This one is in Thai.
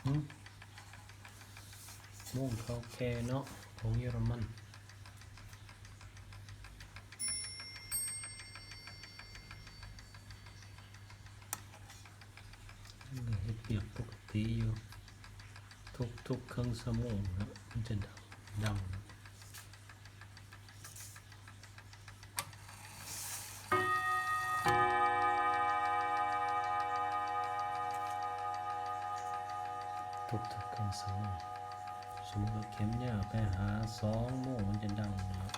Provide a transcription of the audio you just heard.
ม่วงเขาแค่เนาะของเยอรมันเฮ็ดเปียกปกติอยู่ทุกครึ่งชั่วโมงนะมันจะดังทุกครึ่งชั่วโมงสมมติว่าเข็มยาวไปหา2 โมงมันจะดังนะครับ